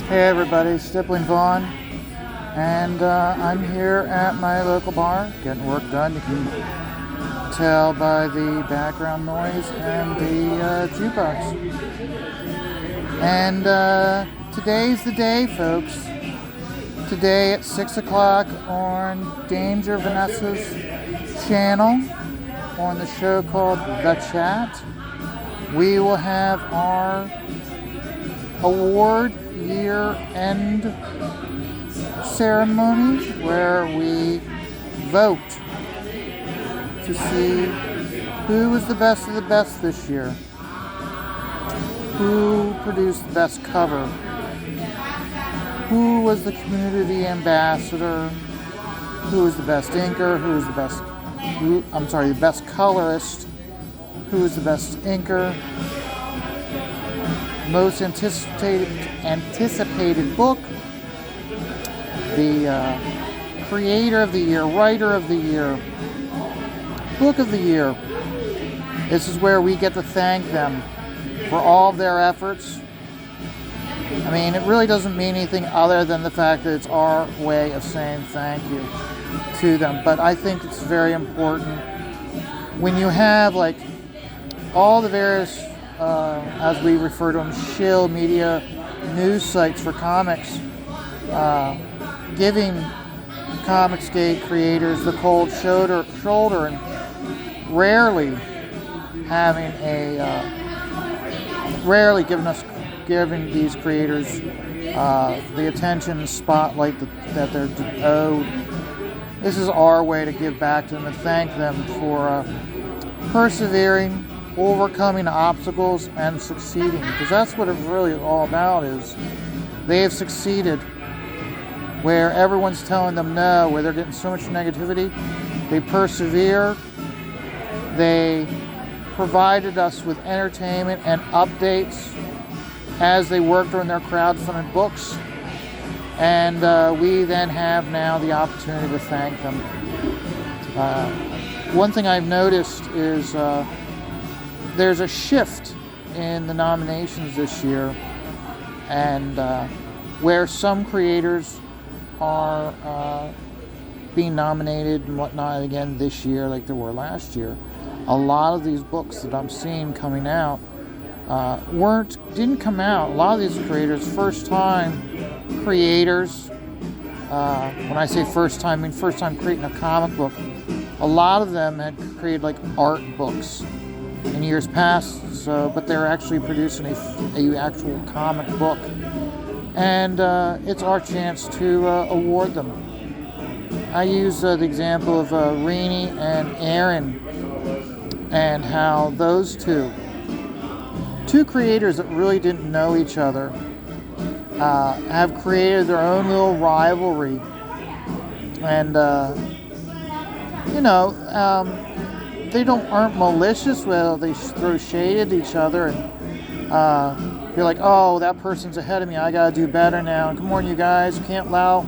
Hey everybody, Stippling Vaughn, and I'm here at my local bar getting work done. You can tell by the background noise and the jukebox. And today's the day, folks. Today at 6 o'clock on Danger Vanessa's channel on the show called The Chat, we will have our award year-end ceremony where we vote to see who was the best of the best this year, who produced the best cover, who was the community ambassador, who was the best inker, who was the best colorist, who was the best inker, most anticipated book, the creator of the year, writer of the year, book of the year. This is where we get to thank them for all of their efforts. I mean, it really doesn't mean anything other than the fact that it's our way of saying thank you to them. But I think it's very important when you have like all the various as we refer to them, shill media news sites for comics, giving Comicsgate creators the cold shoulder and rarely giving these creators the attention and spotlight that they're owed. This is our way to give back to them and thank them for persevering, overcoming obstacles, and succeeding, because that's what it's really all about. Is they have succeeded where everyone's telling them no, where they're getting so much negativity. They persevere. They provided us with entertainment and updates as they worked on their crowdfunded books, and we then have now the opportunity to thank them. One thing I've noticed is there's a shift in the nominations this year, and where some creators are being nominated and whatnot again this year like there were last year. A lot of these books that I'm seeing coming out didn't come out. A lot of these creators, first-time creators, when I say first time, I mean first time creating a comic book. A lot of them had created like art books in years past, but they're actually producing a actual comic book, and it's our chance to award them. I use the example of Renee and Aaron, and how those two creators that really didn't know each other have created their own little rivalry, and they aren't malicious. Well, they throw shade at each other, and you're like, oh, that person's ahead of me, I gotta do better now. And come on, you guys, can't allow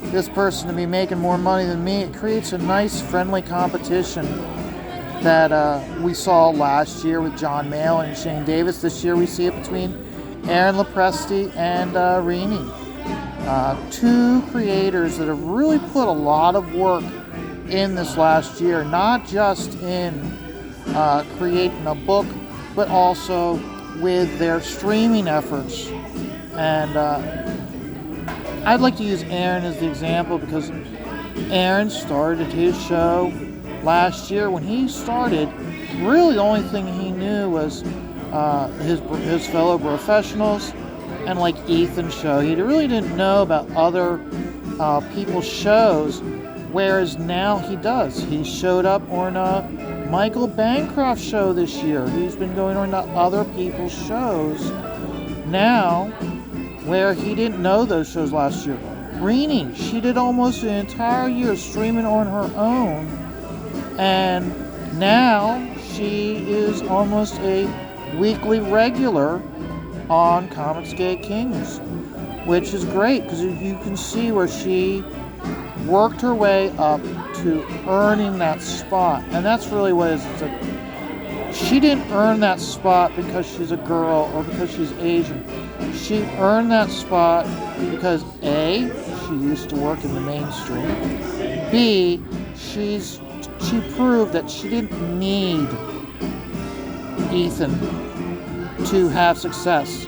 this person to be making more money than me. It creates a nice, friendly competition that we saw last year with John Mayle and Shane Davis. This year we see it between Aaron Lopresti and Renee. Two creators that have really put a lot of work in this last year, not just in creating a book, but also with their streaming efforts. And I'd like to use Aaron as the example, because Aaron started his show last year. When he started, really the only thing he knew was his fellow professionals and like Ethan's show. He really didn't know about other people's shows. Whereas now he does. He showed up on Michael Bancroft's show this year. He's been going on to other people's shows now, where he didn't know those shows last year. Renee, she did almost an entire year streaming on her own, and now she is almost a weekly regular on Comicsgate Kings, which is great, because you can see where she worked her way up to earning that spot. And that's really what it is. She didn't earn that spot because she's a girl or because she's Asian. She earned that spot because A, she used to work in the mainstream. B, she proved that she didn't need Ethan to have success.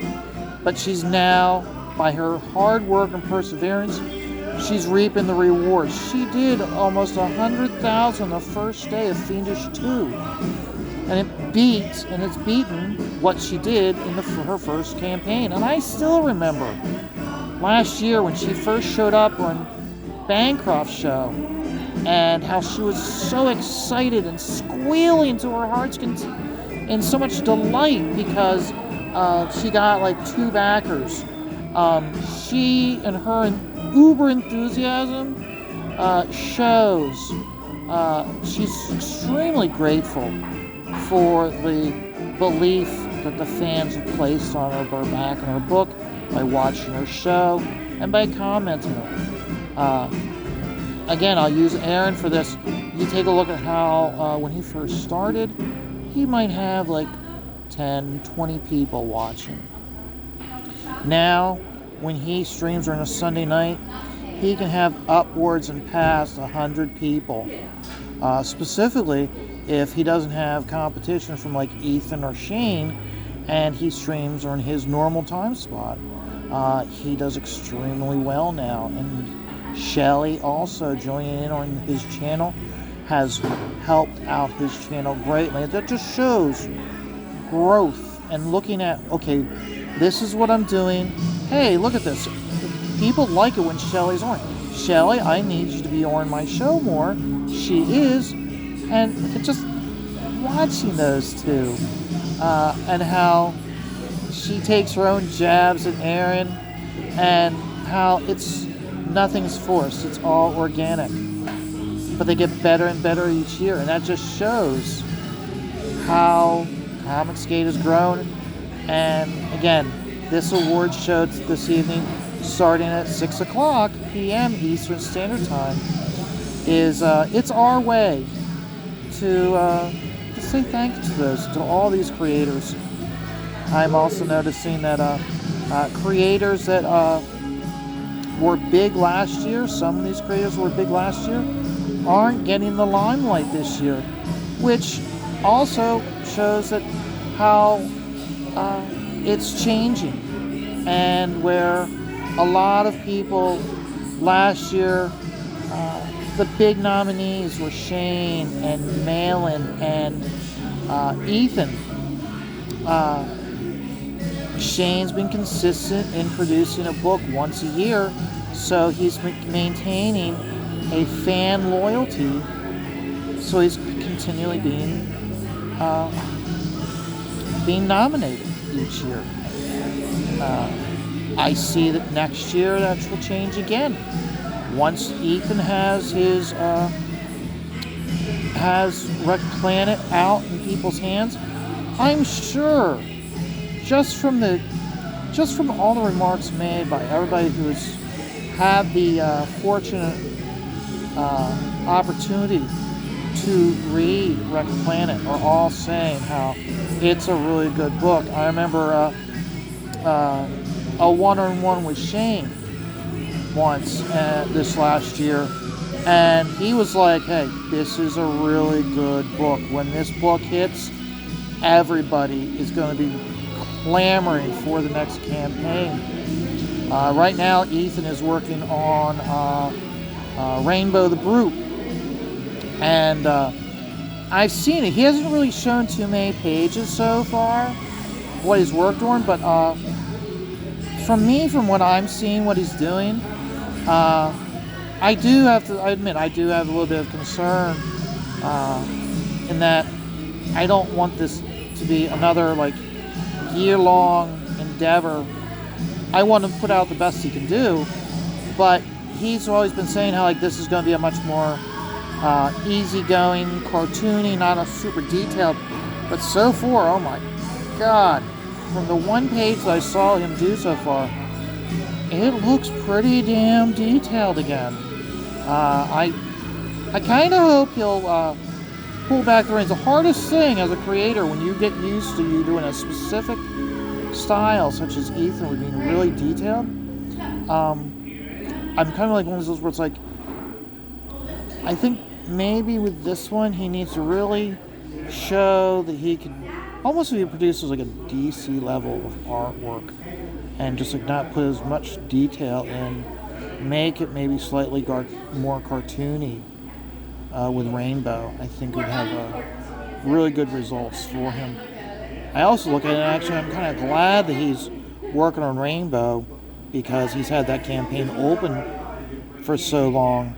But she's now, by her hard work and perseverance, she's reaping the rewards. She did almost 100,000 the first day of Fiendish 2. And it's beaten what she did in her first campaign. And I still remember last year when she first showed up on Bancroft's show and how she was so excited and squealing to her heart's content in so much delight because she got like 2 backers. She and her uber enthusiasm shows she's extremely grateful for the belief that the fans have placed on her back in her book by watching her show and by commenting on it. Again, I'll use Aaron for this. You take a look at how when he first started, he might have like 10, 20 people watching. Now, when he streams on a Sunday night, he can have upwards and past 100 people. Specifically, if he doesn't have competition from like Ethan or Shane, and he streams on his normal time spot, he does extremely well now. And Shelly also joining in on his channel has helped out his channel greatly. That just shows growth and looking at, okay, this is what I'm doing. Hey, look at this. People like it when Shelly's on. Shelly, I need you to be on my show more. She is. And just watching those two and how she takes her own jabs at Aaron and how nothing's forced. It's all organic. But they get better and better each year. And that just shows how Comicsgate has grown. And again, this award show this evening, starting at 6 o'clock p.m. Eastern Standard Time, is it's our way to say thank you to all these creators. I'm also noticing that creators that were big last year, some of these creators were big last year, aren't getting the limelight this year, which also shows that how it's changing, and where a lot of people last year, the big nominees were Shane and Malin and Ethan. Shane's been consistent in producing a book once a year, so he's maintaining a fan loyalty, so he's continually being nominated each year. I see that next year that will change again. Once Ethan has his Wreck Planet out in people's hands, I'm sure just from all the remarks made by everybody who's had the fortunate opportunity to read Wreck Planet are all saying how it's a really good book. I remember a one-on-one with Shane once this last year, and he was like, hey, this is a really good book. When this book hits, everybody is going to be clamoring for the next campaign. Right now, Ethan is working on Rainbow the Brute, and I've seen it. He hasn't really shown too many pages so far, what he's worked on, but from what I'm seeing, what he's doing, I do have to admit, I do have a little bit of concern in that I don't want this to be another like year-long endeavor. I want to put out the best he can do, but he's always been saying how like this is going to be a much more easygoing, cartoony, not a super detailed. But so far, oh my God, from the one page that I saw him do so far, it looks pretty damn detailed again. I kind of hope he'll pull back the reins. The hardest thing as a creator when you get used to you doing a specific style, such as Ethan, with being really detailed, I'm kind of like one of those where it's like, I think maybe with this one, he needs to really show that he can, almost if he produces like a DC level of artwork and just like not put as much detail in, make it maybe slightly more cartoony with Rainbow. I think would have really good results for him. I also look at it, actually, I'm kind of glad that he's working on Rainbow because he's had that campaign open for so long.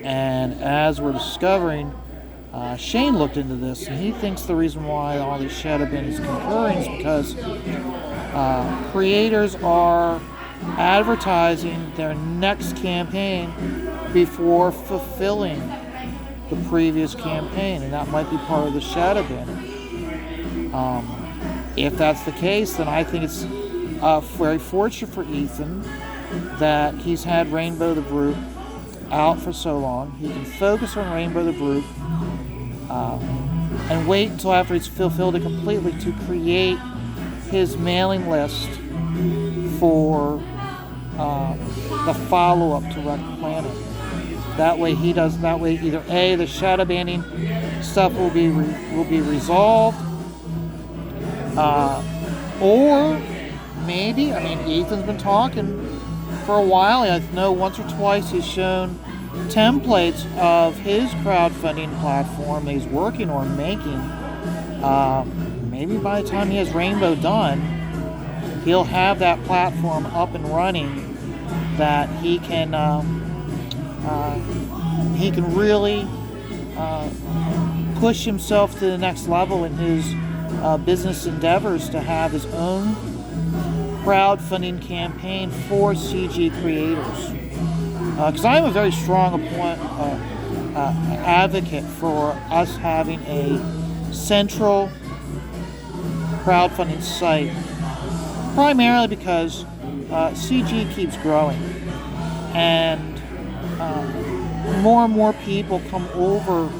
And as we're discovering, Shane looked into this, and he thinks the reason why all these shadow banning is concurring is because creators are advertising their next campaign before fulfilling the previous campaign, and that might be part of the shadow banning. If that's the case, then I think it's very fortunate for Ethan that he's had Rainbow the Brute out for so long. He can focus on Rainbow the Brute and wait until after he's fulfilled it completely to create his mailing list for the follow-up to Wreck Planet. That way either A, the shadow banning stuff will be resolved, or maybe, Ethan's been talking for a while. I know once or twice he's shown templates of his crowdfunding platform that he's working on making. Maybe by the time he has Rainbow done, he'll have that platform up and running that he can really push himself to the next level in his business endeavors to have his own crowdfunding campaign for CG creators. Because I'm a very strong advocate for us having a central crowdfunding site, primarily because CG keeps growing, and more and more people come over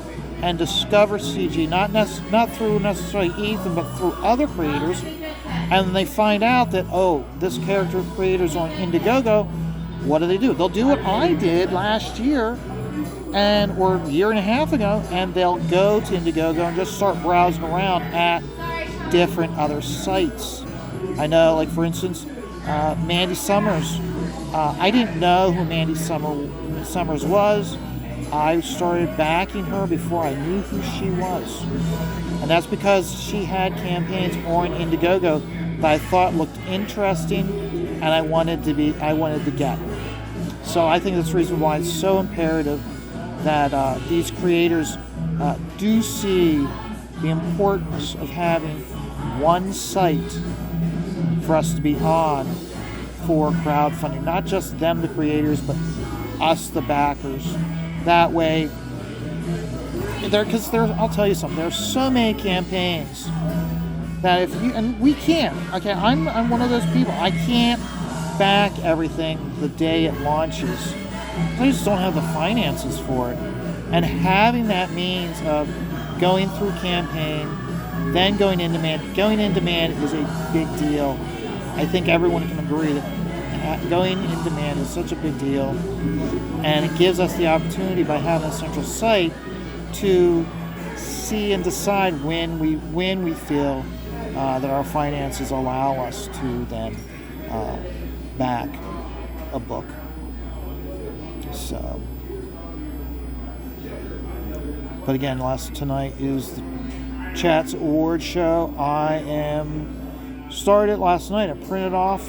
and discover CG, not through necessarily Ethan, but through other creators, and they find out that, oh, this character creator's on Indiegogo. What do? They'll do what I did last year, or a year and a half ago, and they'll go to Indiegogo and just start browsing around at different other sites. I know, like for instance, Mandy Summers. I didn't know who Mandy Summers was. I started backing her before I knew who she was. And that's because she had campaigns on Indiegogo that I thought looked interesting and I wanted to get. So I think that's the reason why it's so imperative that these creators do see the importance of having one site for us to be on for crowdfunding. Not just them, the creators, but us, the backers. That way, I'll tell you something, there's so many campaigns that we can't, okay, I'm one of those people, I can't back everything the day it launches. I just don't have the finances for it. And having that means of going through campaign, then going in demand. Going in demand is a big deal. I think everyone can agree that going in demand is such a big deal, and it gives us the opportunity by having a central site to see and decide when we feel that our finances allow us to then back a book. So, but again, tonight is the Chats Award Show. I started last night. I printed off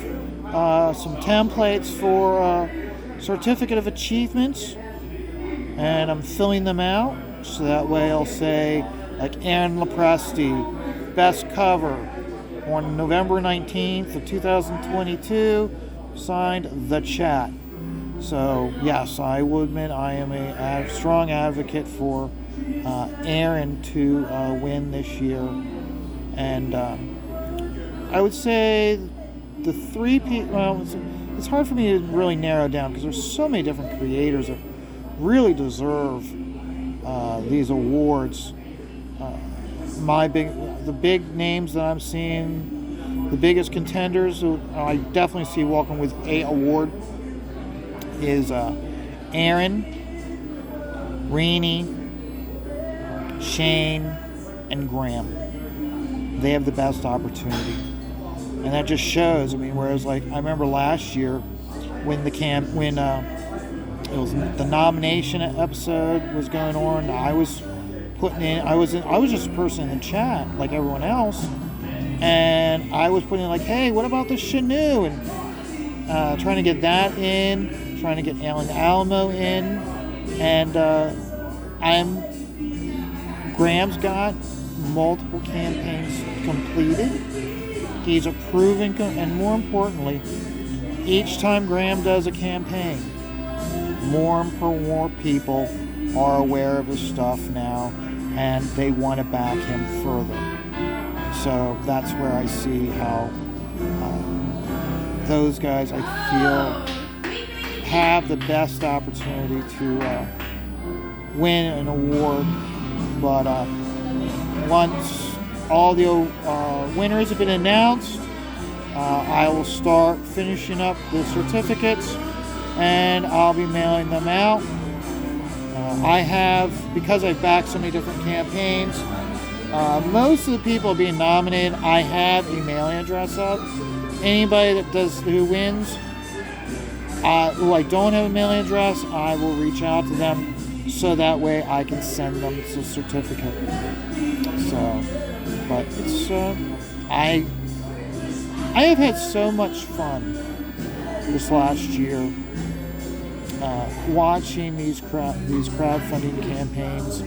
some templates for Certificate of Achievements, and I'm filling them out, so that way I'll say, like, Aaron Lepresti, best cover on November 19th of 2022, signed The Chat. So yes, I will admit I am a strong advocate for Aaron to win this year, and I would say the three people, well, it's hard for me to really narrow down because there's so many different creators that really deserve these awards. The big names that I'm seeing The biggest contenders I definitely see walking with a award is Aaron, Renee, Shane, and Graham. They have the best opportunity. And that just shows, whereas I remember last year when it was the nomination episode was going on, I was just a person in the chat like everyone else, and I was putting hey, what about the Shanu, and trying to get that in, trying to get Alan Alamo in, and Graham's got multiple campaigns completed. He's a proven, and more importantly, each time Graham does a campaign, more and more people are aware of his stuff now, and they want to back him further. So that's where I see how those guys, I feel, have the best opportunity to win an award. But once all the winners have been announced, I will start finishing up the certificates, and I'll be mailing them out. Because I've backed so many different campaigns, most of the people being nominated, I have a mailing address of. Anybody who wins, who I don't have a mailing address, I will reach out to them so that way I can send them the certificate. So, but it's I have had so much fun this last year watching these crowdfunding campaigns,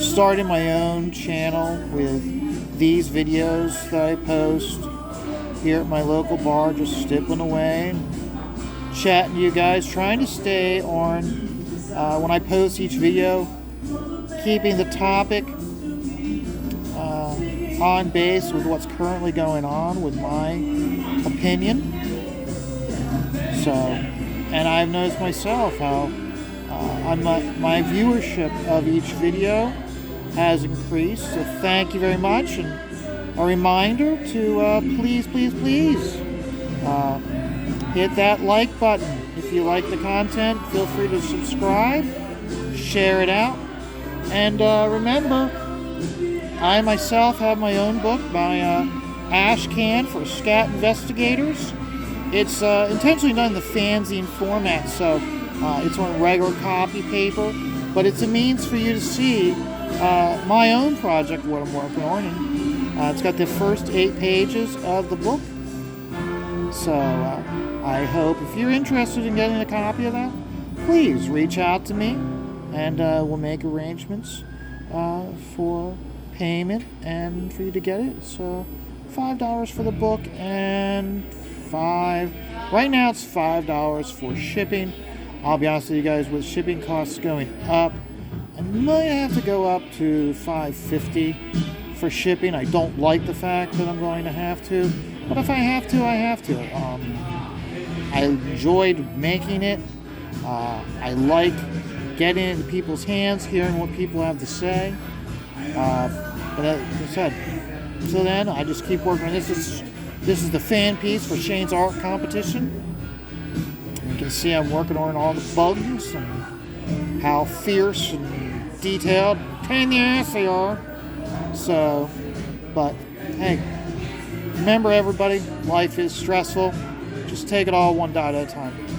starting my own channel with these videos that I post here at my local bar, just stippling away, chatting to you guys, trying to stay on, when I post each video, keeping the topic on base with what's currently going on with my opinion. So, and I've noticed myself how my viewership of each video has increased. So thank you very much, and a reminder to please hit that like button. If you like the content, feel free to subscribe, share it out, and remember, I myself have my own book by Ash Can for Scat Investigators. It's intentionally done in the fanzine format, so it's on regular copy paper, but it's a means for you to see my own project, what I'm working on. And it's got the first 8 pages of the book. So I hope if you're interested in getting a copy of that, please reach out to me, and we'll make arrangements for payment and for you to get it. So $5 for the book, and right now it's $5 for shipping. I'll be honest with you guys, with shipping costs going up, I might have to go up to $5.50 for shipping. I don't like the fact that I'm going to have to, but if I have to, I have to. I enjoyed making it. I like getting it into people's hands, hearing what people have to say. But as I said, until then, I just keep working on this. This is the fan piece for Shane's art competition. You can see I'm working on all the bugs and how fierce and detailed, pain in the ass they are. So, but hey, remember everybody, life is stressful. Just take it all one dot at a time.